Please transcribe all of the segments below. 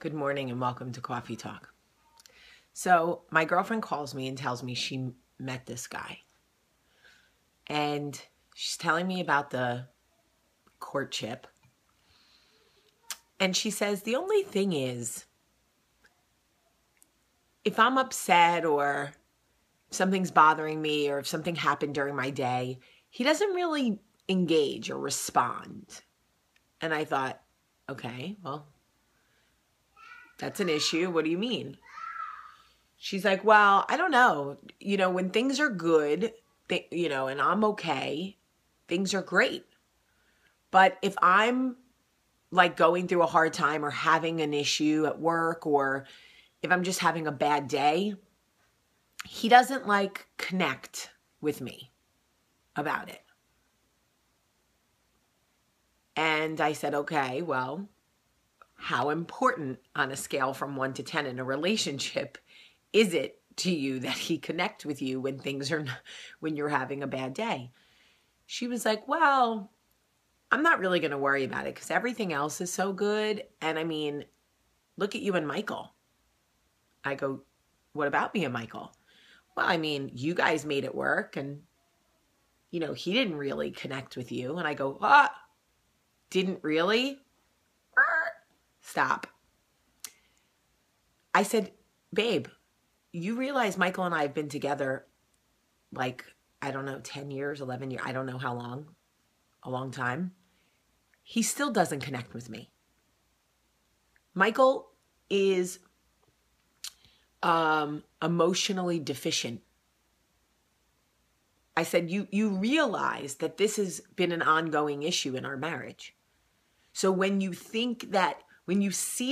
Good morning and welcome to Cawfeetawk. So my girlfriend calls me and tells me she met this guy. And she's telling me about the courtship. And she says, the only thing is, if I'm upset or something's bothering me or if something happened during my day, he doesn't really engage or respond. And I thought, okay, well, that's an issue. What do you mean? She's like, well, I don't know. When things are good, and I'm okay, things are great. But if I'm like going through a hard time or having an issue at work, or if I'm just having a bad day, he doesn't like connect with me about it. And I said, okay, well, how important on a scale from 1 to 10 in a relationship is it to you that he connect with you when you're having a bad day? She was like, well, I'm not really going to worry about it because everything else is so good. And I mean, look at you and Michael. I go, what about me and Michael? Well, I mean, you guys made it work and, he didn't really connect with you. And I go, didn't really? Stop. I said, babe, you realize Michael and I have been together like, I don't know, 10 years, 11 years, I don't know how long, a long time. He still doesn't connect with me. Michael is emotionally deficient. I said, you realize that this has been an ongoing issue in our marriage. So when you see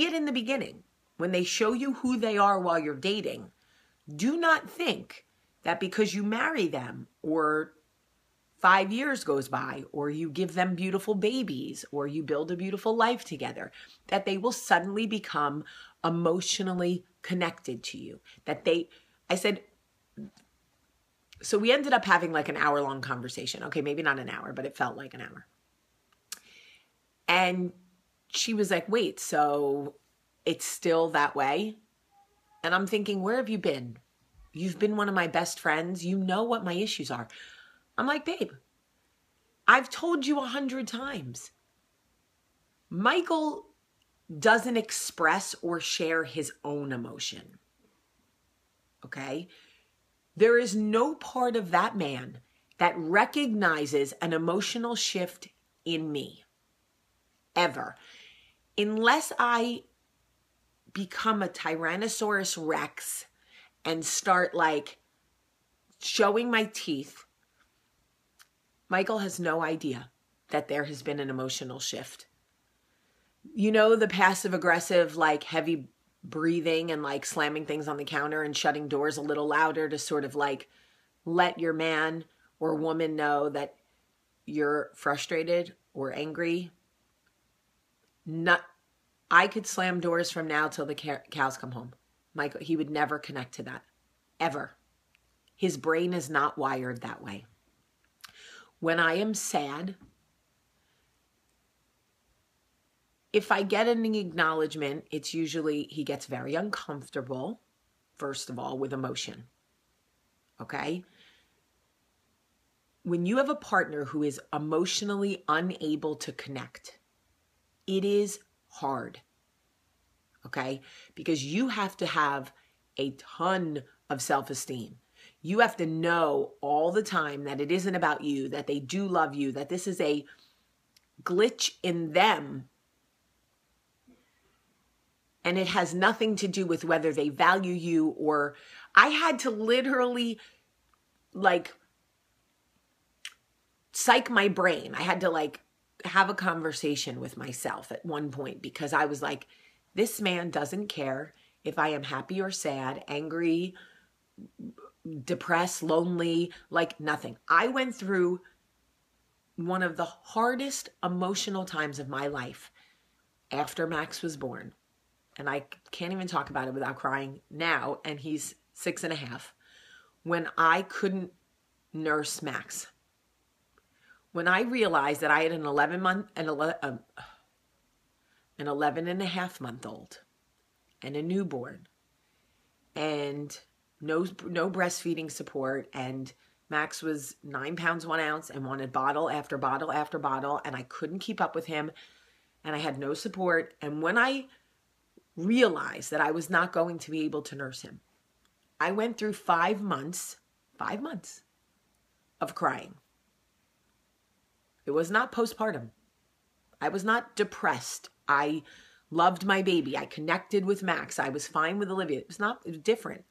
it in the beginning, when they show you who they are while you're dating, do not think that because you marry them or 5 years goes by or you give them beautiful babies or you build a beautiful life together, that they will suddenly become emotionally connected to you. I said, so we ended up having like an hour-long conversation. Okay, maybe not an hour, but it felt like an hour. And she was like, wait, so it's still that way? And I'm thinking, where have you been? You've been one of my best friends. You know what my issues are. I'm like, babe, I've told you 100 times. Michael doesn't express or share his own emotion. Okay? There is no part of that man that recognizes an emotional shift in me. Ever. Unless I become a Tyrannosaurus Rex and start like showing my teeth, Michael has no idea that there has been an emotional shift. The passive aggressive, like heavy breathing and like slamming things on the counter and shutting doors a little louder to sort of like let your man or woman know that you're frustrated or angry. I could slam doors from now till the cows come home. Michael, he would never connect to that, ever. His brain is not wired that way. When I am sad, if I get an acknowledgement, it's usually he gets very uncomfortable, first of all, with emotion. Okay? When you have a partner who is emotionally unable to connect, it is hard. Okay? Because you have to have a ton of self-esteem. You have to know all the time that it isn't about you, that they do love you, that this is a glitch in them. And it has nothing to do with whether they value you or... I had to literally like psych my brain. I had to like have a conversation with myself at one point because I was like, this man doesn't care if I am happy or sad, angry, depressed, lonely, like nothing. I went through one of the hardest emotional times of my life after Max was born. And I can't even talk about it without crying now. And he's 6.5. When I couldn't nurse Max. When I realized that I had an 11 and a half month old and a newborn and no breastfeeding support, and Max was 9 pounds 1 ounce and wanted bottle after bottle after bottle, and I couldn't keep up with him, and I had no support. And when I realized that I was not going to be able to nurse him, I went through 5 months of crying. It was not postpartum. I was not depressed. I loved my baby. I connected with Max. I was fine with Olivia. It was different.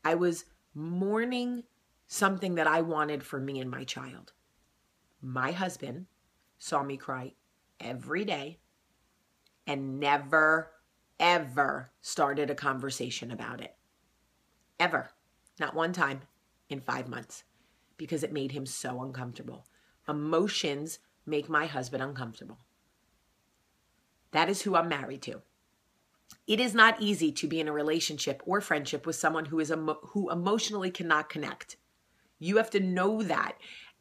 I was mourning something that I wanted for me and my child. My husband saw me cry every day and never, ever started a conversation about it. Ever. Not one time in 5 months, because it made him so uncomfortable. Emotions make my husband uncomfortable. That is who I'm married to. It is not easy to be in a relationship or friendship with someone who emotionally cannot connect. You have to know that.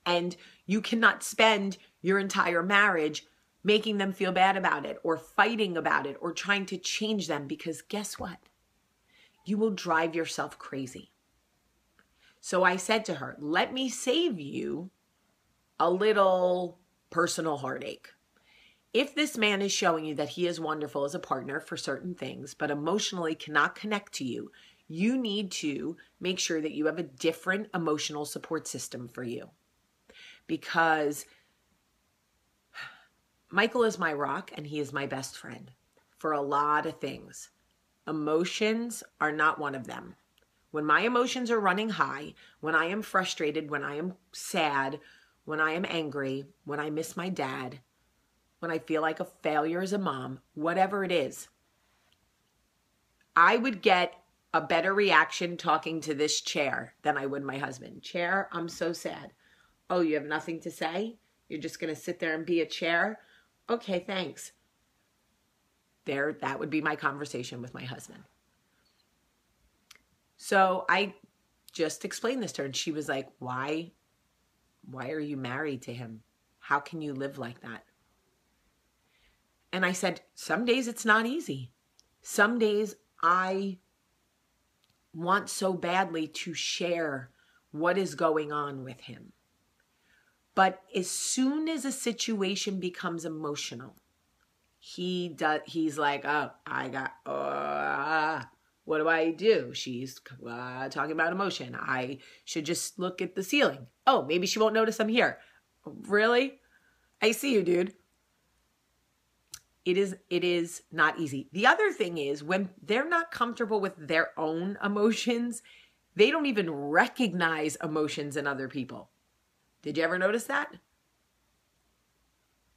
And you cannot spend your entire marriage making them feel bad about it or fighting about it or trying to change them, because guess what? You will drive yourself crazy. So I said to her, let me save you a little personal heartache. If this man is showing you that he is wonderful as a partner for certain things, but emotionally cannot connect to you, you need to make sure that you have a different emotional support system for you. Because Michael is my rock and he is my best friend for a lot of things. Emotions are not one of them. When my emotions are running high, when I am frustrated, when I am sad, when I am angry, when I miss my dad, when I feel like a failure as a mom, whatever it is, I would get a better reaction talking to this chair than I would my husband. Chair, I'm so sad. Oh, you have nothing to say? You're just going to sit there and be a chair? Okay, thanks. That would be my conversation with my husband. So I just explained this to her, and she was like, why are you married to him? How can you live like that? And I said, some days it's not easy. Some days I want so badly to share what is going on with him. But as soon as a situation becomes emotional, he's like, oh, what do I do? She's talking about emotion. I should just look at the ceiling. Oh, maybe she won't notice I'm here. Really? I see you, dude. It is not easy. The other thing is, when they're not comfortable with their own emotions, they don't even recognize emotions in other people. Did you ever notice that?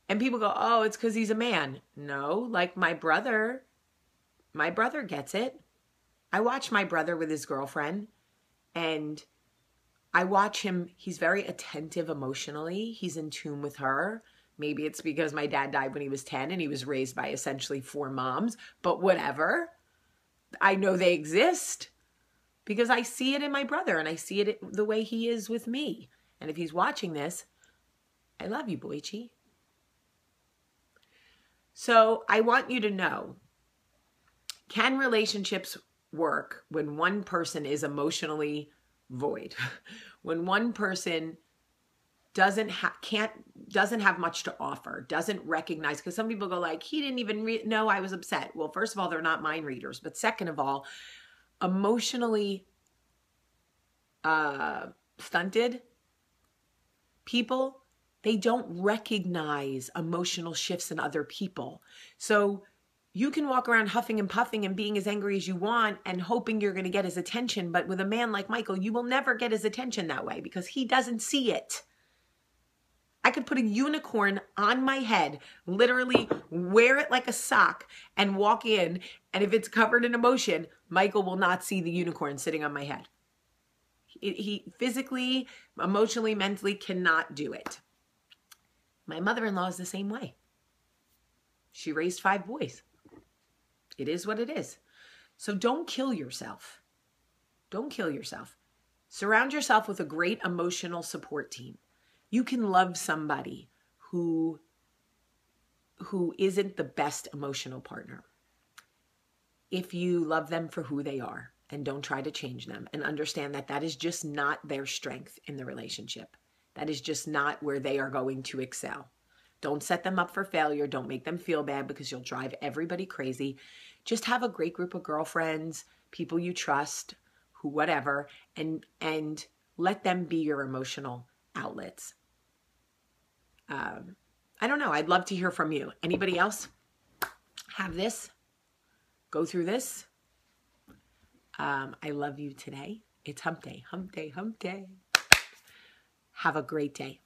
And people go, oh, it's because he's a man. No, like my brother gets it. I watch my brother with his girlfriend, and I watch him. He's very attentive emotionally. He's in tune with her. Maybe it's because my dad died when he was 10 and he was raised by essentially 4 moms, but whatever. I know they exist because I see it in my brother, and I see it the way he is with me. And if he's watching this, I love you, Boichi. So I want you to know, can relationships work when one person is emotionally void? When one person doesn't have much to offer, doesn't recognize, because some people go like, he didn't even know I was upset. Well, first of all, they're not mind readers. But second of all, emotionally stunted people, they don't recognize emotional shifts in other people. So you can walk around huffing and puffing and being as angry as you want and hoping you're going to get his attention. But with a man like Michael, you will never get his attention that way because he doesn't see it. I could put a unicorn on my head, literally wear it like a sock and walk in. And if it's covered in emotion, Michael will not see the unicorn sitting on my head. He physically, emotionally, mentally cannot do it. My mother-in-law is the same way. She raised 5 boys. It is what it is. So don't kill yourself. Don't kill yourself. Surround yourself with a great emotional support team. You can love somebody who isn't the best emotional partner. if you love them for who they are and don't try to change them, and understand that that is just not their strength in the relationship. That is just not where they are going to excel. Don't set them up for failure. Don't make them feel bad, because you'll drive everybody crazy. Just have a great group of girlfriends, people you trust, who whatever, and let them be your emotional outlets. I don't know. I'd love to hear from you. Anybody else have this? Go through this? I love you today. It's hump day, hump day, hump day. Have a great day.